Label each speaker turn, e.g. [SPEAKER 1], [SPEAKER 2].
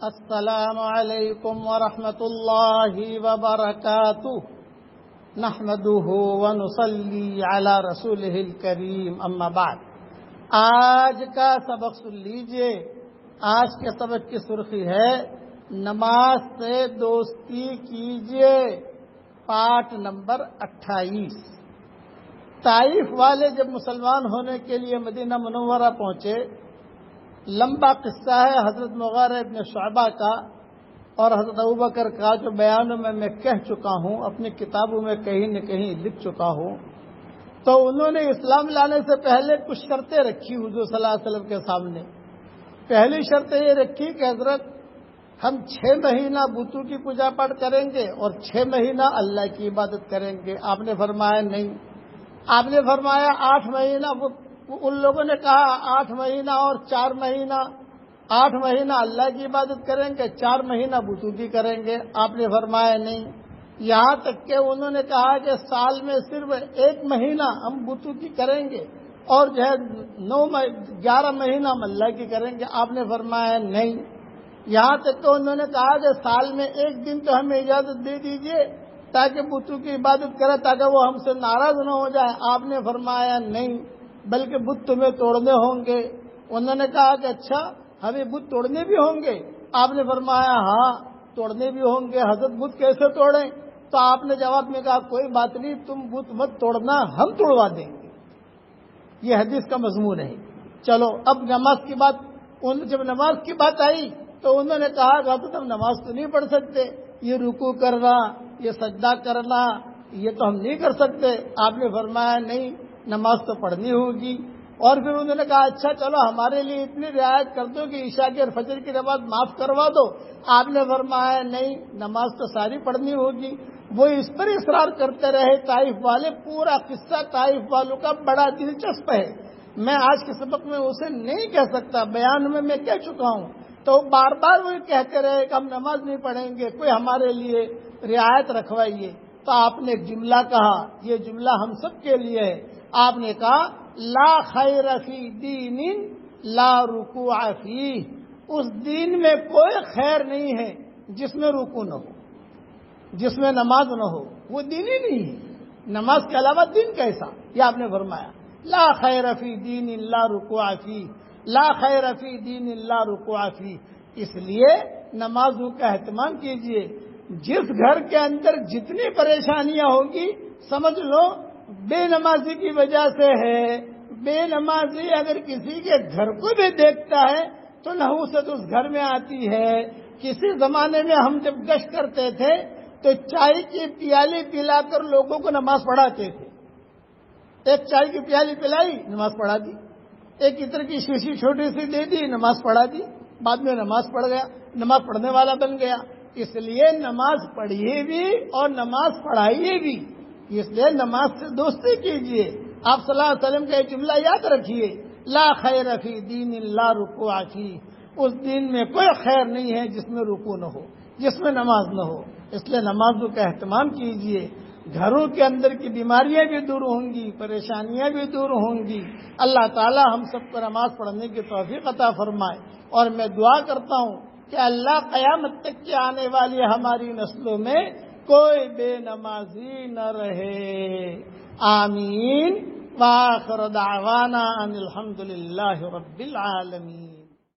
[SPEAKER 1] السلام علیکم ورحمۃ اللہ وبرکاتہ نحمده ونصلی علی رسولہ الکریم اما بعد۔ آج کا سبق سن لیجئے۔ آج کے سبق کی سرخی ہے نماز سے دوستی کیجئے، پارٹ نمبر 28۔ طائف والے جب مسلمان ہونے کے لیے مدینہ منورہ پہنچے، لمبا قصہ ہے حضرت مغیرہ ابن شعبہ کا اور حضرت ابوبکر کا، جو بیانوں میں کہہ چکا ہوں، اپنی کتابوں میں کہیں نہ کہیں لکھ چکا ہوں۔ تو انہوں نے اسلام لانے سے پہلے کچھ شرطیں رکھی حضور صلی اللہ علیہ وسلم کے سامنے۔ پہلی شرط یہ رکھی کہ حضرت ہم 6 مہینہ بتوں کی پوجا پاٹ کریں گے اور 6 مہینہ اللہ کی عبادت کریں گے۔ آپ نے فرمایا نہیں، آپ نے فرمایا 8 مہینہ۔ ان لوگوں نے کہا 8 مہینہ اور 4 مہینہ، 8 مہینہ اللہ کی عبادت کریں گے، 4 مہینہ بتوں کی کریں گے۔ آپ نے فرمایا نہیں، یہاں تک کہ انہوں نے کہا کہ سال میں صرف 1 مہینہ ہم بتوں کی کریں گے اور جو ہے 11 مہینہ ہم اللہ کی کریں گے۔ آپ نے فرمایا نہیں، یہاں تک کہ انہوں نے کہا کہ سال میں 1 دن تو ہمیں اجازت دے دیجئے تاکہ بتوں کی عبادت کرے، تاکہ وہ ہم سے ناراض نہ ہو جائے۔ آپ نے فرمایا نہیں، بلکہ بت تمہیں توڑنے ہوں گے۔ انہوں نے کہا کہ اچھا ہمیں بت توڑنے بھی ہوں گے؟ آپ نے فرمایا ہاں توڑنے بھی ہوں گے۔ حضرت بت کیسے توڑیں؟ تو آپ نے جواب میں کہا کوئی بات نہیں، تم بت مت توڑنا، ہم توڑوا دیں گے۔ یہ حدیث کا مضمون ہے۔ چلو اب نماز کی بات، جب نماز کی بات آئی تو انہوں نے کہا کہ حضرت ہم نماز تو نہیں پڑھ سکتے، یہ رکوع کرنا، یہ سجدہ کرنا، یہ تو ہم نہیں کر سکتے۔ آپ نے فرمایا نہیں، نماز تو پڑھنی ہوگی۔ اور پھر انہوں نے کہا اچھا چلو ہمارے لیے اتنی رعایت کر دو کہ عشاء کی اور فجر کی نماز معاف کروا دو۔ آپ نے فرمایا نہیں، نماز تو ساری پڑھنی ہوگی۔ وہ اس پر اصرار کرتے رہے طائف والے۔ پورا قصہ طائف والوں کا بڑا دلچسپ ہے، میں آج کے سبق میں اسے نہیں کہہ سکتا، بیان میں کہہ چکا ہوں۔ تو بار بار وہ کہتے رہے کہ ہم نماز نہیں پڑھیں گے، کوئی ہمارے لیے رعایت رکھوائیے۔ تو آپ نے ایک جملہ کہا، یہ جملہ ہم سب کے لیے ہے۔ آپ نے کہا لا خیر فی دین لا رکوع فیہ، اس دین میں کوئی خیر نہیں ہے جس میں رکوع نہ ہو، جس میں نماز نہ ہو، وہ دین ہی نہیں ہے۔ نماز کے علاوہ دین کیسا؟ یہ آپ نے فرمایا لا خیر فی دین لا رکوع فیہ، لا خیر فی دین لا رکوع فیہ۔ اس لیے نمازوں کا اہتمام کیجئے۔ جس گھر کے اندر جتنی پریشانیاں ہوں گی سمجھ لو بے نمازی کی وجہ سے ہے۔ بے نمازی اگر کسی کے گھر کو بھی دیکھتا ہے تو نحوست اس گھر میں آتی ہے۔ کسی زمانے میں ہم جب گشت کرتے تھے تو چائے کی پیالی پلا کر لوگوں کو نماز پڑھاتے تھے۔ ایک چائے کی پیالی پلائی، نماز پڑھا دی۔ ایک عطر کی شیشی چھوٹی سی دے دی، نماز پڑھا دی۔ بعد میں نماز پڑھ گیا، نماز پڑھنے والا بن گیا۔ اس لیے نماز پڑھیے بھی اور نماز پڑھائیے بھی۔ اس لیے نماز سے دوستی کیجئے۔ آپ صلی اللہ علیہ وسلم کا یہ جملہ یاد رکھیے، لا خیر فی دین لا رکوع فیہ، اس دین میں کوئی خیر نہیں ہے جس میں رکوع نہ ہو، جس میں نماز نہ ہو۔ اس لیے نمازوں کا اہتمام کیجئے۔ گھروں کے اندر کی بیماریاں بھی دور ہوں گی، پریشانیاں بھی دور ہوں گی۔ اللہ تعالی ہم سب کو نماز پڑھنے کی توفیق عطا فرمائے۔ اور میں دعا کرتا ہوں کہ اللہ قیامت تک کی آنے والی ہماری نسلوں میں کوئی بے نمازی نہ رہے۔ آمین۔ وآخر دعوانا ان الحمد للہ رب العالمین۔